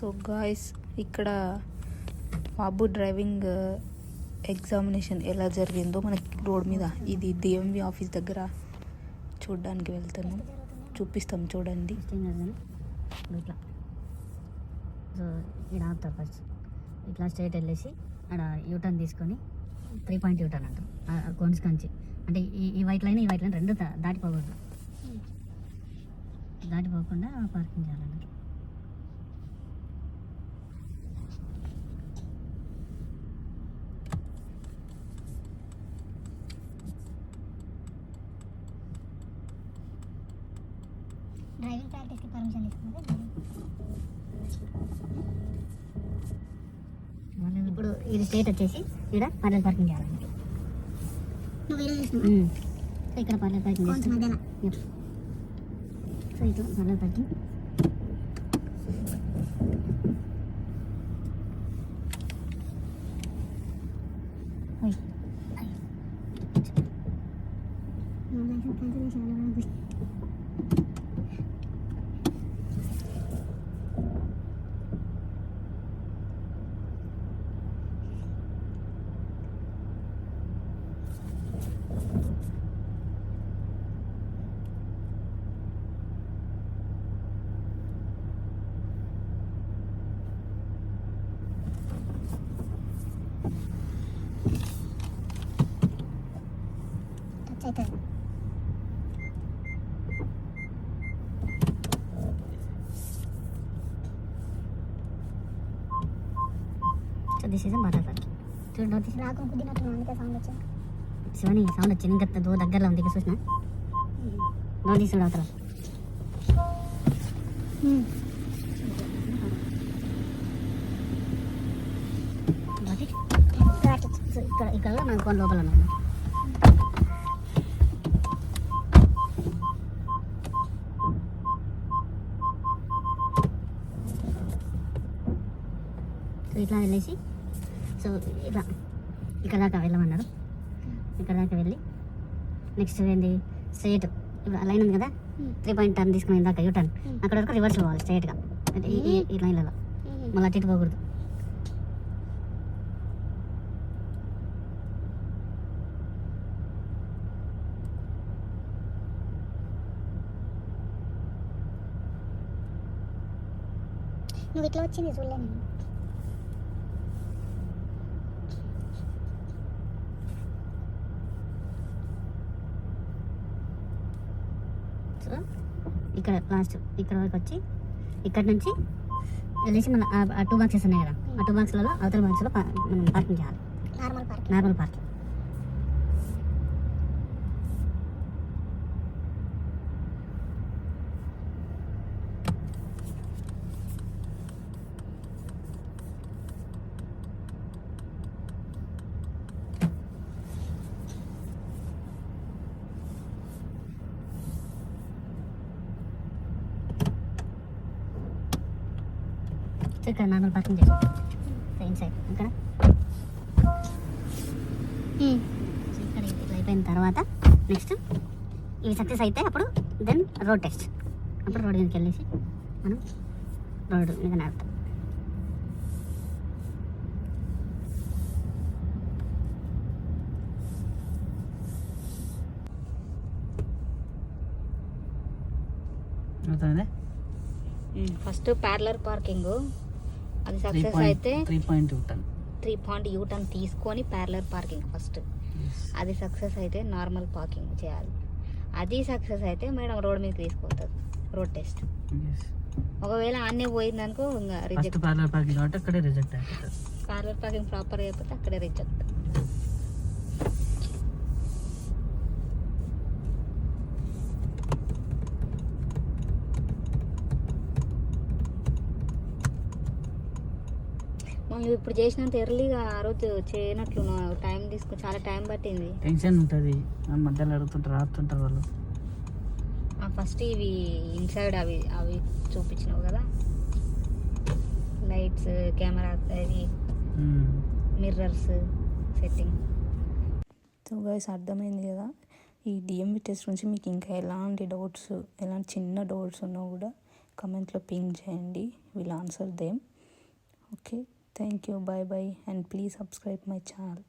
So guys, ఇక్కడ బాబు driving examination ఎలా జరిగిందో మనకి రోడ్ మీద, ఇది డిఎంవి ఆఫీస్ దగ్గర చూడడానికి వెళ్తాను, చూపిస్తాం చూడండి. ఇట్లా సో ఇక్కడ ఆపుతారు ఫస్ట్, ఇట్లా స్ట్రైట్ వెళ్ళేసి అక్కడ యూటర్న్ తీసుకొని 3 పాయింట్ యూటర్న్ అంటాం. కోన్స్ కంచి అంటే ఈ వైట్ లైన్ రెండు దాటిపోకూడదు, దాటిపోకుండా పార్కింగ్ చేయాలన్నట్టు. డ్రైవింగ్ ప్రాక్టీస్కి పర్మిషన్ ఇస్తున్నారు. ఇప్పుడు ఇది స్ట్రేట్ వచ్చేసి ఇక్కడ పార్లర్ పార్కింగ్ చేయాలండి. సో ఇక్కడ పార్లర్ పార్కింగ్ చేస్తాం. సో ఇట్లా పార్లర్ పార్కింగ్ అవుతుంది. So this is parlour parking. చూడండి నోటీస్ నాకు కుదిరినట్టు అందుకే సౌండ్ వచ్చింది. శివని సౌండ్ వచ్చింది, ఇంకా దగ్గరలో ఉంది, ఇంకా చూసిన నోటీస్ చూడ అవతల. ఇక్కడ నాకు ఫోన్ లోపల ఉన్నాను. సో ఇట్లా వెళ్ళేసి, సో ఇట్లా ఇక్కడ దాకా వెళ్ళమన్నారు. ఇక్కడ దాకా వెళ్ళి నెక్స్ట్ ఏంది స్ట్రైట్, ఇప్పుడు ఆ లైన్ ఉంది కదా, 3 పాయింట్ టర్న్ తీసుకుని ఇందాక యూటర్న్, అక్కడ వరకు రివర్స్ పోవాలి స్ట్రైట్గా, అంటే ఈ లైన్లలో మళ్ళీ అటు ఇటు పోకూడదు. నువ్వు ఇట్లా వచ్చింది చూడలే నేను. సో ఇక్కడ లాస్ట్ ఇక్కడ వరకు వచ్చి ఇక్కడ నుంచి వెళ్ళేసి మన ఆ 2 బాక్సెస్ ఉన్నాయి కదా, ఆ 2 బాక్స్లలో అవతల బాక్స్లో మనం పార్కింగ్ చేయాలి. Normal parking. సో ఇక్కడ నార్మల్ పార్కింగ్ చేసాం సేమ్ సైడ్ ఇక్కడ. సో ఇక్కడ ఇట్లా అయిపోయిన తర్వాత నెక్స్ట్ ఇవి సక్సెస్ అయితే అప్పుడు దెన్ రోడ్ టెస్ట్. అప్పుడు రోడ్ మీదకి వెళ్ళేసి మనం రోడ్ మీద నడుపుతాం. ఫస్ట్ పార్లర్ పార్కింగ్, అది సక్సెస్ అయితే 3 పాయింట్ యూటర్న్ తీసుకొని పార్లర్ పార్కింగ్ ఫస్ట్, అది సక్సెస్ అయితే నార్మల్ పార్కింగ్ చేయాలి. అది సక్సెస్ అయితే మేడం రోడ్ మీదకి తీసుకుపోతుంది, రోడ్ టెస్ట్. ఒకవేళ అన్నీ పోయిందనుకో ఇంకా రిజెక్ట్. పార్లర్ పార్కింగ్ కాబట్టి అక్కడే రిజెక్ట్ అయిపోతుంది. పార్లర్ పార్కింగ్ ప్రాపర్ అయిపోతే అక్కడే రిజెక్ట్. మనం ఇప్పుడు చేసినంత ఎర్లీగా ఆ రోజు చేయనట్లు టైం తీసుకుని చాలా టైం పట్టింది. టెన్షన్ ఉంటుంది, మధ్యలో అడుగుతుంటారు, ఆపుతుంటారు వాళ్ళు. ఫస్ట్ ఇవి ఇన్సైడ్ అవి చూపించినావు కదా, లైట్స్, కెమెరా, అవి మిర్రర్స్ సెట్టింగ్. సో గైస్, అర్థమైంది కదా. ఈ డిఎంవి టెస్ట్ నుంచి మీకు ఇంకా ఎలాంటి డౌట్స్, ఎలాంటి చిన్న డౌట్స్ ఉన్నా కూడా కమెంట్లో పింగ్ చేయండి, will answer them. Okay, thank you, bye bye, and please subscribe my channel.